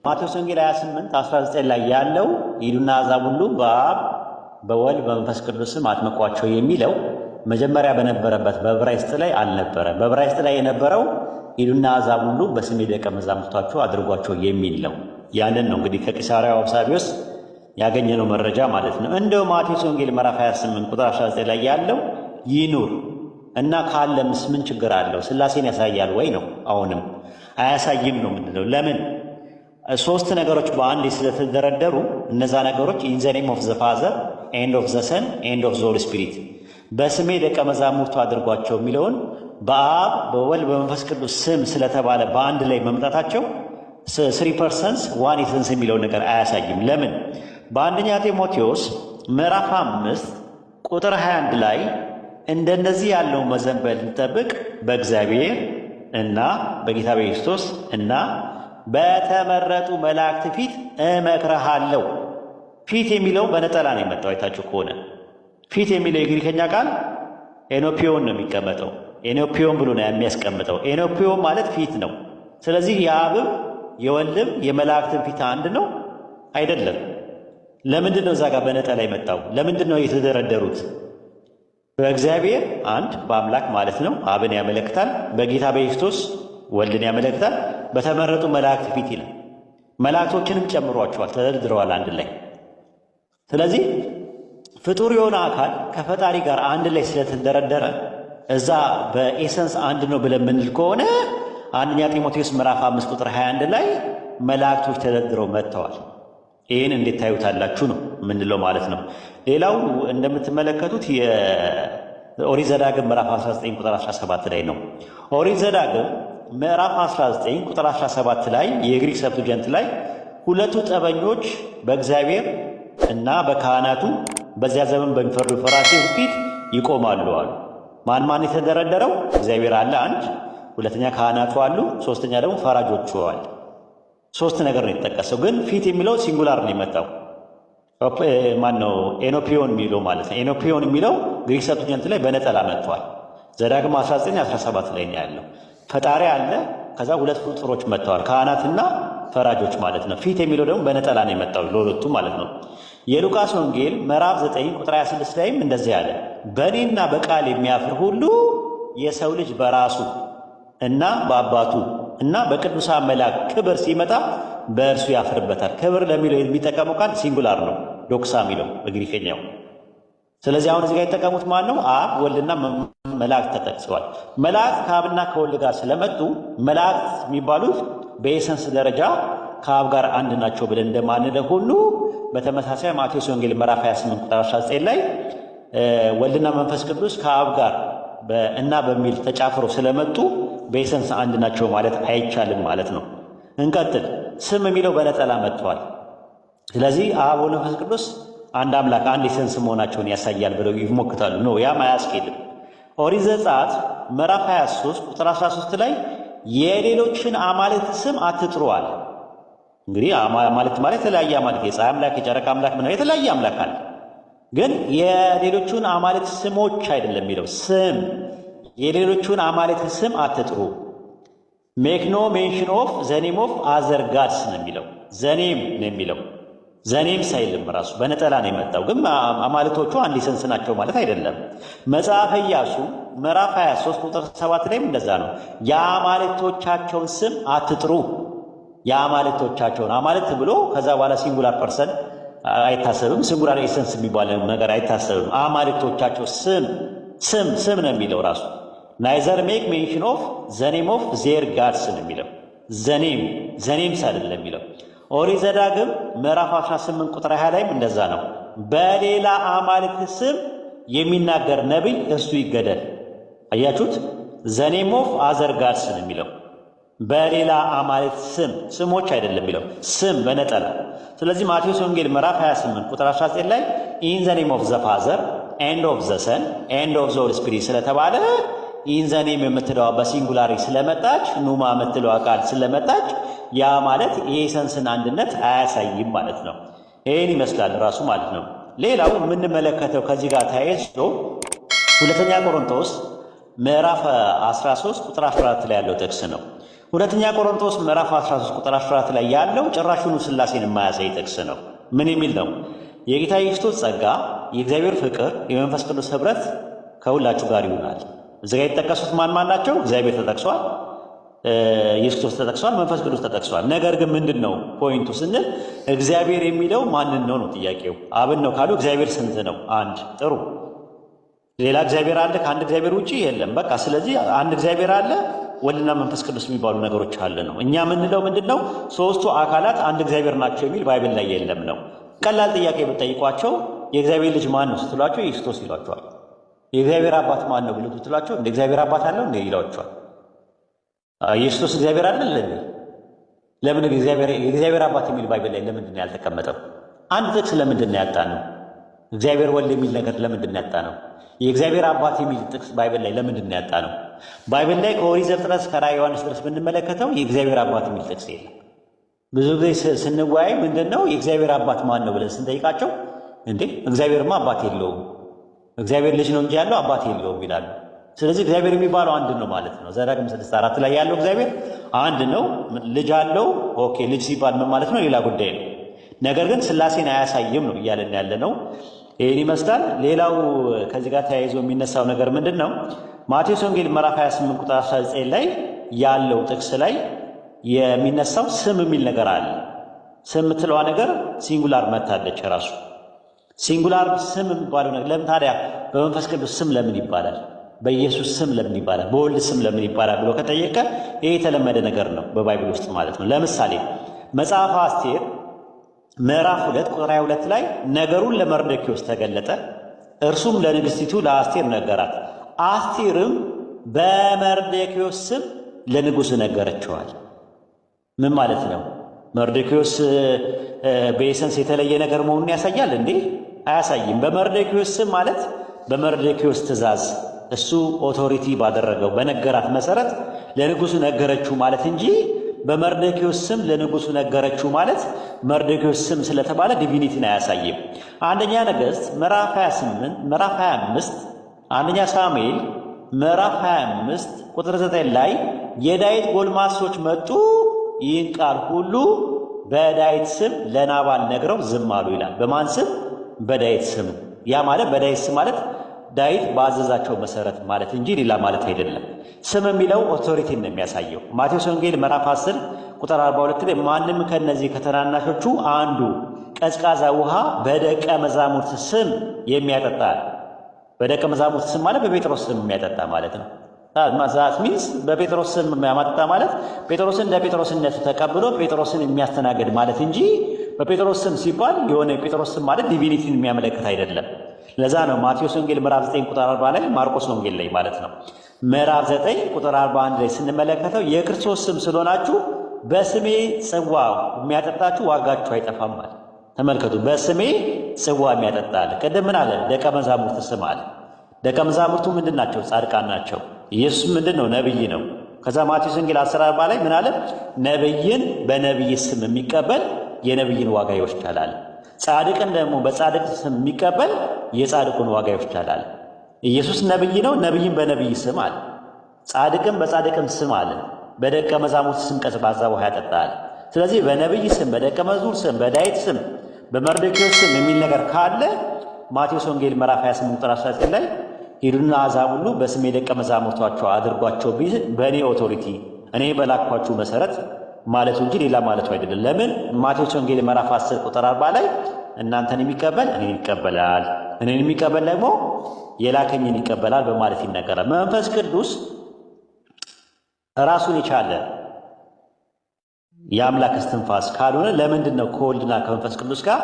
ማቴዎስ ወንጌል 28 19 ላይ ያለው ሂዱና አሕዛብ ሁሉ በአብ በወልድ በመንፈስ ቅዱስ ስም አጥምቋቸው የሚለው መጀመሪያ በነበረበት በዕብራይስጥ ላይ አልነበረ። በዕብራይስጥ ላይ የነበረው ሂዱና አሕዛብ ሁሉ በስሜ ደቀ መዛሙርታቸው አድርጓቸው የሚል ነው። ያንን ነው እንግዲህ ከቂሳርያው አውሳብዮስ ያገኘነው መረጃ ማለት ነው። እንደው ማቴዎስ ወንጌል ምዕራፍ 28 ቁጥር 19 ላይ ያለው ይኑር እና ካለምስ ምን ችግር አለው? ሥላሴን ያሳያል ወይ ነው? አሁንም አያሳይም ነው ምንድነው? ለምን ሶስት ነገሮች በአንድ ስለተደረደሩ እነዛ ነገሮች ኢን ዘ ኔም ኦፍ ዘ ፋዘር ኤንድ ኦፍ ዘ ሰን ኤንድ ኦፍ ዘ ሆሊ ስፒሪት በስሜ ደቀ መዛሙርቱ አድርጓቸው የሚለውን በአብ በወልድ በመንፈስ ቅዱስ ስም ስለተባለ በአንድ ላይ መምጣታቸው ስሪ ፐርሰንስ ዋን ኢሰንስ የሚለውን ነገር አያሳይም። ለምን በአንደኛ ጢሞቴዎስ ምዕራፍ 5 ቁጥር 21 ላይ እንደነዚህ ያለው መዘንበል እንጠብቅ በእግዚአብሔር እና በጌታ በክርስቶስ እና በተመረጡ መላእክት ፊት እመክርሃለሁ። ፊት የሚለው በነጠላ ነው የመጣው። አይታችሁ ከሆነ ፊት የሚለው የግሪከኛ ቃል ኤኖፒዮን ነው የሚቀመጠው። ኤኖፒዮን ብሎ ነው የሚያስቀምጠው። ኤኖፒዮን ማለት ፊት ነው። ስለዚህ የአብም የወልድም የመላእክትን ፊት አንድ ነው አይደለም። ለምንድን ነው እዛ ጋር በነጠላ የመጣው? ለምንድን ነው የተደረደሩት? በእግዚአብሔር አንድ በአምላክ ማለት ነው አብን ያመለክታል። በጌታ በክርስቶስ ወልድን ያመለክታል። በተመረጡ መላእክት ፊት ይላል። መላእክቶችንም ጨምሯቸዋል፣ ተደርድረዋል አንድ ላይ። ስለዚህ ፍጡር የሆነ አካል ከፈጣሪ ጋር አንድ ላይ ስለተደረደረ እዛ በኤሰንስ አንድ ነው ብለን ምንል ከሆነ አንደኛ ጢሞቴዎስ ምዕራፍ 5 ቁጥር 21 ላይ መላእክቶች ተደርድረው መጥተዋል። ይህን እንዴት ታዩታላችሁ ነው ምንለው ማለት ነው። ሌላው እንደምትመለከቱት የኦሪት ዘዳግም ምዕራፍ 19 ቁጥር 17 ላይ ነው። ኦሪት ዘዳግም ምዕራፍ 19 ቁጥር 17 ላይ የግሪክ ሰብቱጀንት ላይ ሁለቱ ጠበኞች በእግዚአብሔር እና በካህናቱ በዚያ ዘመን በሚፈርዱ ፈራጆች ፊት ይቆማሉ አሉ። ማን ማን የተደረደረው? እግዚአብሔር አለ አንድ፣ ሁለተኛ ካህናቱ አሉ፣ ሶስተኛ ደግሞ ፈራጆቹ አሉ። ሶስት ነገር ነው የተጠቀሰው፣ ግን ፊት የሚለው ሲንጉላር ነው የመጣው። ማን ነው? ኤኖፒዮን የሚለው ማለት ነው። ኤኖፒዮን የሚለው ግሪክ ሰብቱጀንት ላይ በነጠላ መጥቷል። ዘዳግም 19 17 ላይ ነው ያለው። ፈጣሪ አለ፣ ከዛ ሁለት ፍጡሮች መጥተዋል፣ ካህናትና ፈራጆች ማለት ነው። ፊት የሚለው ደግሞ በነጠላ ነው የመጣው ለሁለቱ ማለት ነው። የሉቃስ ወንጌል ምዕራፍ 9 ቁጥር 26 ላይም እንደዚህ ያለ በእኔና በቃል የሚያፍር ሁሉ የሰው ልጅ በራሱ እና በአባቱ እና በቅዱሳን መላእክት ክብር ሲመጣ በእርሱ ያፍርበታል። ክብር ለሚለው የሚጠቀመው ቃል ሲንጉላር ነው፣ ዶክሳ የሚለው በግሪከኛው። ስለዚህ አሁን እዚህ ጋር የተጠቀሙት ማን ነው? አብ ወልድና መላእክት ተጠቅሰዋል። መላእክት ከአብና ከወልድ ጋር ስለመጡ መላእክት የሚባሉት በኤሰንስ ደረጃ ከአብ ጋር አንድ ናቸው ብለን እንደማንለው ሁሉ በተመሳሳይ ማቴዎስ ወንጌል ምዕራፍ 28 ቁጥር 19 ላይ ወልድና መንፈስ ቅዱስ ከአብ ጋር እና በሚል ተጫፍረው ስለመጡ በኤሰንስ አንድ ናቸው ማለት አይቻልም ማለት ነው። እንቀጥል። ስም የሚለው በነጠላ መጥቷል። ስለዚህ አብ ወልድ መንፈስ ቅዱስ አንድ አምላክ አንድ ኤሰንስ መሆናቸውን ያሳያል ብለው ይሞክታሉ። ነው ያም አያስኬድም። ኦሪት ዘጸአት ምዕራፍ 23 ቁጥር 13 ላይ የሌሎችን አማልክት ስም አትጥሩዋል። እንግዲህ አማልክት ማለት የተለያየ አማልክት፣ የፀሐይ አምላክ፣ የጨረቃ አምላክ ምናምን የተለያየ አምላክ አለ። ግን የሌሎቹን አማልክት ስሞች አይደለም የሚለው ስም። የሌሎቹን አማልክት ስም አትጥሩ። ሜክ ኖ ሜንሽን ኦፍ ዘኔም ኦፍ አዘር ጋድስ ነው የሚለው። ዘኔም ነው የሚለው። ዘኔም ሳይልም ራሱ በነጠላ ነው የመጣው። ግን አማልክቶቹ አንድ ኤሰንስ ናቸው ማለት አይደለም። መጽሐፈ ኢያሱ ምዕራፍ 23 ቁጥር 7 ላይም እንደዛ ነው። የአማልክቶቻቸውን ስም አትጥሩ። የአማልክቶቻቸውን አማልክት ብሎ ከዛ በኋላ ሲንጉላር ፐርሰን አይታሰብም። ሲንጉላር ኤሰንስ የሚባል ነገር አይታሰብም። አማልክቶቻቸው ስም ነው የሚለው ራሱ። ናይዘር ሜክ ሜንሽን ኦፍ ዘኔም ኦፍ ዜር ጋድስ ነው የሚለው። ዘኔምስ አይደለም የሚለው። ኦሪት ዘዳግም ምዕራፍ 18 ቁጥር 20 ላይም እንደዛ ነው። በሌላ አማልክት ስም የሚናገር ነቢይ እሱ ይገደል። አያችሁት? ዘኔም ኦፍ አዘር ጋድስ ነው የሚለው። በሌላ አማልክት ስሞች አይደለም የሚለው፣ ስም በነጠላ። ስለዚህ ማቴዎስ ወንጌል ምዕራፍ 28 ቁጥር 19 ላይ ኢን ዘ ኔም ኦፍ ዘ ፋዘር ኤንድ ኦፍ ዘ ሰን ኤንድ ኦፍ ዘ ሆሊ ስፒሪት ስለተባለ ኢን ዘ ኔም የምትለዋ በሲንጉላሪ ስለመጣች፣ ኑማ የምትለዋ ቃል ስለመጣች ያ ማለት የኤሰንስን አንድነት አያሳይም ማለት ነው። ይህን ይመስላል ራሱ ማለት ነው። ሌላው የምንመለከተው ከዚህ ጋር ተያይዞ ሁለተኛ ቆሮንቶስ ምዕራፍ 13 ቁጥር 14 ላይ ያለው ጥቅስ ነው። ሁለተኛ ቆሮንቶስ ምዕራፍ 13 ቁጥር 14 ላይ ያለው ጭራሹኑ ሥላሴን የማያሳይ ጥቅስ ነው። ምን የሚል ነው? የጌታ የክርስቶስ ጸጋ፣ የእግዚአብሔር ፍቅር፣ የመንፈስ ቅዱስ ኅብረት ከሁላችሁ ጋር ይሆናል። እዚህ ጋር የተጠቀሱት ማን ናቸው? እግዚአብሔር ተጠቅሷል፣ ኢየሱስ ክርስቶስ ተጠቅሷል፣ መንፈስ ቅዱስ ተጠቅሷል። ነገር ግን ምንድን ነው ፖይንቱ ስንል እግዚአብሔር የሚለው ማንን ነው ነው ጥያቄው። አብን ነው ካሉ እግዚአብሔር ስንት ነው? አንድ። ጥሩ። ሌላ እግዚአብሔር አለ? ከአንድ እግዚአብሔር ውጪ የለም። በቃ ስለዚህ አንድ እግዚአብሔር አለ፣ ወልድና መንፈስ ቅዱስ የሚባሉ ነገሮች አለ ነው። እኛ የምንለው ምንድን ነው? ሶስቱ አካላት አንድ እግዚአብሔር ናቸው የሚል ባይብል ላይ የለም ነው። ቀላል ጥያቄ ብትጠይቋቸው የእግዚአብሔር ልጅ ማን ነው ስትሏቸው ኢየሱስ ክርስቶስ ይሏቸዋል። የእግዚአብሔር አባት ማን ነው ብሎ ብትሏቸው እንደ እግዚአብሔር አባት አለው እንደ ይሏቸዋል። ኢየሱስ ክርስቶስ እግዚአብሔር አይደል እንዴ? ለምን የእግዚአብሔር አባት የሚል ባይብል ላይ ለምንድን ነው ያልተቀመጠው? አንድ ጥቅስ ለምንድን ነው ያጣነው? እግዚአብሔር ወልድ የሚል ነገር ለምንድን ነው ያጣነው? የእግዚአብሔር አባት የሚል ጥቅስ ባይብል ላይ ለምንድን ነው ያጣነው? ባይብል ላይ ከኦሪት ዘፍጥረት እስከ ራዕየ ዮሐንስ ድረስ ብንመለከተው የእግዚአብሔር አባት የሚል ጥቅስ የለም። ብዙ ጊዜ ስንወያይ ምንድን ነው የእግዚአብሔር አባት ማን ነው ብለን ስንጠይቃቸው እንዴ እግዚአብሔርማ አባት የለውም፣ እግዚአብሔር ልጅ ነው እንጂ ያለው አባት የለውም ይላሉ። ስለዚህ እግዚአብሔር የሚባለው አንድ ነው ማለት ነው። ዘዳግም 6:4 ላይ ያለው እግዚአብሔር አንድ ነው። ልጅ አለው። ኦኬ፣ ልጅ ሲባል ምን ማለት ነው? ሌላ ጉዳይ ነው። ነገር ግን ሥላሴን አያሳይም ነው እያለን ያለ ነው። ይህን ይመስላል። ሌላው ከዚህ ጋር ተያይዞ የሚነሳው ነገር ምንድን ነው? ማቴዎስ ወንጌል ምዕራፍ 28 ቁጥር 19 ላይ ያለው ጥቅስ ላይ የሚነሳው ስም የሚል ነገር አለ። ስም የምትለዋ ነገር ሲንጉላር መታለች። ራሱ ሲንጉላር ስም የሚባለው ነገር ለምን ታዲያ በመንፈስ ቅዱስ ስም ለምን ይባላል? በኢየሱስ ስም ለምን ይባላል? በወልድ ስም ለምን ይባላል ብሎ ከጠየቀ ይህ የተለመደ ነገር ነው በባይብል ውስጥ ማለት ነው። ለምሳሌ መጽሐፈ አስቴር ምዕራፍ 2 ቁጥር 22 ላይ ነገሩን ለመርዶክዮስ ተገለጠ፣ እርሱም ለንግሥቲቱ ለአስቴር ነገራት፣ አስቴርም በመርዶክዮስ ስም ለንጉሥ ነገረችዋል። ምን ማለት ነው? መርዶክዮስ በኤሰንስ የተለየ ነገር መሆኑን ያሳያል እንዴ? አያሳይም። በመርዶክዮስ ስም ማለት በመርዶክዮስ ትእዛዝ እሱ ኦቶሪቲ ባደረገው በነገራት መሰረት ለንጉሡ ነገረችው ማለት እንጂ በመርዶክዮስ ስም ለንጉሡ ነገረችው ማለት መርዶክዮስ ስም ስለተባለ ዲቪኒቲን አያሳይም። አንደኛ ነገሥት ምዕራፍ 28 ምዕራፍ 25 አንደኛ ሳሙኤል ምዕራፍ 25 ቁጥር 9 ላይ የዳዊት ጎልማሶች መጡ፣ ይህን ቃል ሁሉ በዳዊት ስም ለናባል ነግረው ዝም አሉ ይላል። በማን ስም? በዳዊት ስም። ያ ማለት በዳዊት ስም ማለት ዳዊት ባዘዛቸው መሰረት ማለት እንጂ ሌላ ማለት አይደለም። ስም የሚለው ኦቶሪቲን ነው የሚያሳየው። ማቴዎስ ወንጌል ምዕራፍ 10 ቁጥር 42 ላይ ማንም ከነዚህ ከተናናሾቹ አንዱ ቀዝቃዛ ውሃ በደቀ መዛሙርት ስም የሚያጠጣ፣ በደቀ መዛሙርት ስም ማለት በጴጥሮስ ስም የሚያጠጣ ማለት ነው። ዛት ሚንስ በጴጥሮስ ስም የሚያማጠጣ ማለት ጴጥሮስን እንደ ጴጥሮስነቱ ተቀብሎ ጴጥሮስን የሚያስተናግድ ማለት እንጂ በጴጥሮስ ስም ሲባል የሆነ የጴጥሮስ ስም ማለት ዲቪኒቲን የሚያመለክት አይደለም። ለዛ ነው ማቴዎስ ወንጌል ምዕራፍ 9 ቁጥር 40 ላይ ማርቆስ ወንጌል ላይ ማለት ነው ምዕራፍ 9 ቁጥር 41 ላይ ስንመለከተው የክርስቶስ ስም ስለሆናችሁ በስሜ ጽዋ የሚያጠጣችሁ ዋጋችሁ አይጠፋም ማለት። ተመልከቱ፣ በስሜ ጽዋ የሚያጠጣ አለ። ቅድም ምን አለ? ደቀ መዛሙርት ስም አለ። ደቀ መዛሙርቱ ምንድን ናቸው? ጻድቃን ናቸው። ኢየሱስ ምንድን ነው? ነቢይ ነው። ከዛ ማቴዎስ ወንጌል 10:40 ላይ ምን አለ? ነቢይን በነቢይ ስም የሚቀበል የነቢይን ዋጋ ይወስዳል አለ። ጻድቅን ደግሞ በጻድቅ ስም የሚቀበል የጻድቁን ዋጋ ይወስዳል አለ። ኢየሱስ ነቢይ ነው። ነቢይን በነቢይ ስም አለ። ጻድቅን በጻድቅም ስም አለ። በደቀ መዛሙርት ስም ቀዝቃዛ ውሃ ያጠጣል። ስለዚህ በነቢይ ስም፣ በደቀ መዝሙር ስም፣ በዳዊት ስም፣ በመርዶክዮስ ስም የሚል ነገር ካለ ማቴዎስ ወንጌል ምዕራፍ 28 ቁጥር 19 ላይ ሂዱና አሕዛብ ሁሉ በስሜ ደቀ መዛሙርታቸው አድርጓቸው ቢል በእኔ ኦቶሪቲ እኔ በላኳችሁ መሰረት ማለቱ እንጂ ሌላ ማለቱ አይደለም። ለምን? ማቴዎስ ወንጌል ምዕራፍ 10 ቁጥር 40 ላይ እናንተን የሚቀበል እኔን ይቀበላል፣ እኔን የሚቀበል ደግሞ የላከኝን ይቀበላል በማለት ይነገራል። መንፈስ ቅዱስ ራሱን የቻለ የአምላክ እስትንፋስ ካልሆነ ለምንድን ነው ከወልድና ከመንፈስ ቅዱስ ጋር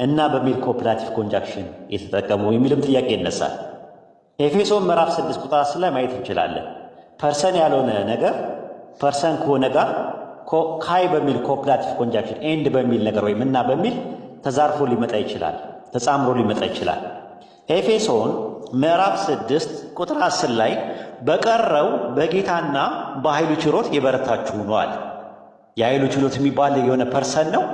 እና በሚል ኮፕላቲቭ ኮንጃክሽን የተጠቀሙ የሚልም ጥያቄ ይነሳል። ኤፌሶን ምዕራፍ 6 ቁጥር 10 ላይ ማየት እንችላለን። ፐርሰን ያልሆነ ነገር ፐርሰን ከሆነ ጋር ካይ በሚል ኮፕላቲቭ ኮንጃክሽን ኤንድ በሚል ነገር ወይም እና በሚል ተዛርፎ ሊመጣ ይችላል፣ ተጻምሮ ሊመጣ ይችላል። ኤፌሶን ምዕራፍ 6 ቁጥር 10 ላይ በቀረው በጌታና በኃይሉ ችሎት የበረታችሁ ነዋል። የኃይሉ ችሎት የሚባል የሆነ ፐርሰን ነው።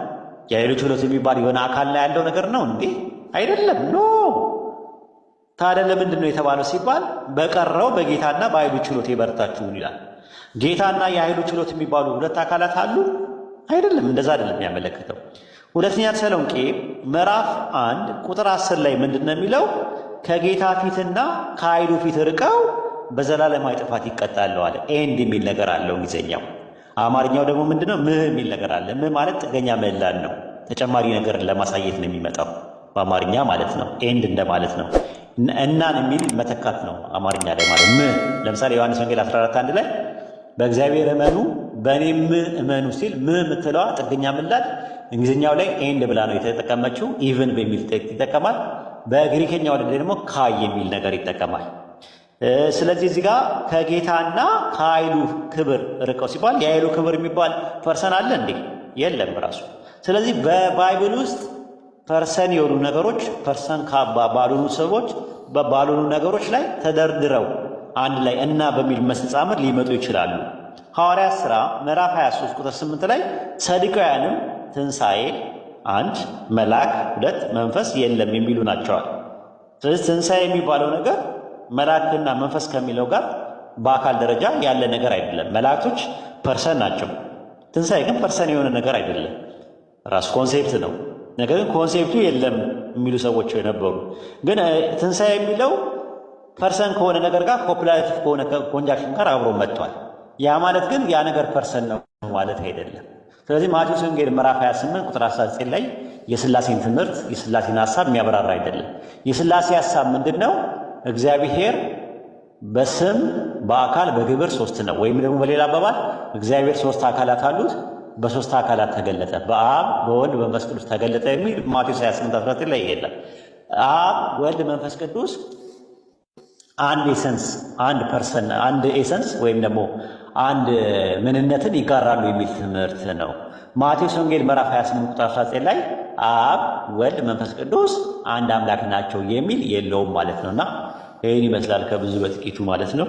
የኃይሉ ችሎት የሚባል የሆነ አካል ላይ ያለው ነገር ነው እንዴ? አይደለም። ኖ ታዲያ ለምንድን ነው የተባለው ሲባል በቀረው በጌታና በኃይሉ ችሎት የበረታችሁ ይላል። ጌታና የኃይሉ ችሎት የሚባሉ ሁለት አካላት አሉ? አይደለም፣ እንደዛ አይደለም የሚያመለክተው። ሁለተኛ ተሰሎንቄ ምዕራፍ 1 ቁጥር 10 ላይ ምንድን ነው የሚለው? ከጌታ ፊትና ከኃይሉ ፊት ርቀው በዘላለማዊ ጥፋት ይቀጣሉ አለ። ኤንድ የሚል ነገር አለው እንግሊዝኛው። አማርኛው ደግሞ ምንድነው? ምህ የሚል ነገር አለ። ምህ ማለት ጥገኛ ምህላን ነው። ተጨማሪ ነገርን ለማሳየት ነው የሚመጣው በአማርኛ ማለት ነው። ኤንድ እንደማለት ነው። እናን የሚል መተካት ነው አማርኛ ላይ ማለት ምህ። ለምሳሌ ዮሐንስ ወንጌል 14:1 ላይ በእግዚአብሔር እመኑ በእኔም እመኑ ሲል ምህ የምትለዋ ጥገኛ ምላድ እንግሊዝኛው ላይ ኤንድ ብላ ነው የተጠቀመችው። ኢቭን በሚል ይጠቀማል። በግሪከኛው ላይ ደግሞ ካይ የሚል ነገር ይጠቀማል። ስለዚህ እዚህ ጋር ከጌታና ከኃይሉ ክብር ርቀው ሲባል የኃይሉ ክብር የሚባል ፐርሰን አለ እንዴ? የለም ራሱ። ስለዚህ በባይብል ውስጥ ፐርሰን የሆኑ ነገሮች ፐርሰን ባልሆኑ ሰዎች ባልሆኑ ነገሮች ላይ ተደርድረው አንድ ላይ እና በሚል መስተጻምር ሊመጡ ይችላሉ። ሐዋርያት ሥራ ምዕራፍ 23 ቁጥር 8 ላይ ሰዱቃውያንም ትንሣኤ 1 መልአክ 2 መንፈስ የለም የሚሉ ናቸዋል። ስለዚህ ትንሣኤ የሚባለው ነገር መላእክትና መንፈስ ከሚለው ጋር በአካል ደረጃ ያለ ነገር አይደለም። መላእክቶች ፐርሰን ናቸው። ትንሣኤ ግን ፐርሰን የሆነ ነገር አይደለም፣ ራሱ ኮንሴፕት ነው። ነገር ግን ኮንሴፕቱ የለም የሚሉ ሰዎች ነበሩ። ግን ትንሣኤ የሚለው ፐርሰን ከሆነ ነገር ጋር ኮፕላቲቭ ከሆነ ኮንጃክሽን ጋር አብሮ መጥቷል። ያ ማለት ግን ያ ነገር ፐርሰን ነው ማለት አይደለም። ስለዚህ ማቴዎስ ወንጌል ምዕራፍ 28 ቁጥር 19 ላይ የሥላሴን ትምህርት የሥላሴን ሐሳብ የሚያብራራ አይደለም። የሥላሴ ሐሳብ ምንድን ነው? እግዚአብሔር በስም በአካል በግብር ሶስት ነው። ወይም ደግሞ በሌላ አባባል እግዚአብሔር ሶስት አካላት አሉት፣ በሶስት አካላት ተገለጠ፣ በአብ በወልድ በመንፈስ ቅዱስ ተገለጠ የሚል ማቴዎስ 28:19 ላይ ይሄዳል። አብ ወልድ መንፈስ ቅዱስ አንድ ኤሰንስ አንድ ፐርሰን አንድ ኤሰንስ ወይም ደግሞ አንድ ምንነትን ይጋራሉ የሚል ትምህርት ነው። ማቴዎስ ወንጌል ምዕራፍ 28 ቁጥር 19 ላይ አብ ወልድ መንፈስ ቅዱስ አንድ አምላክ ናቸው የሚል የለውም ማለት ነውና ይህን ይመስላል ከብዙ በጥቂቱ ማለት ነው።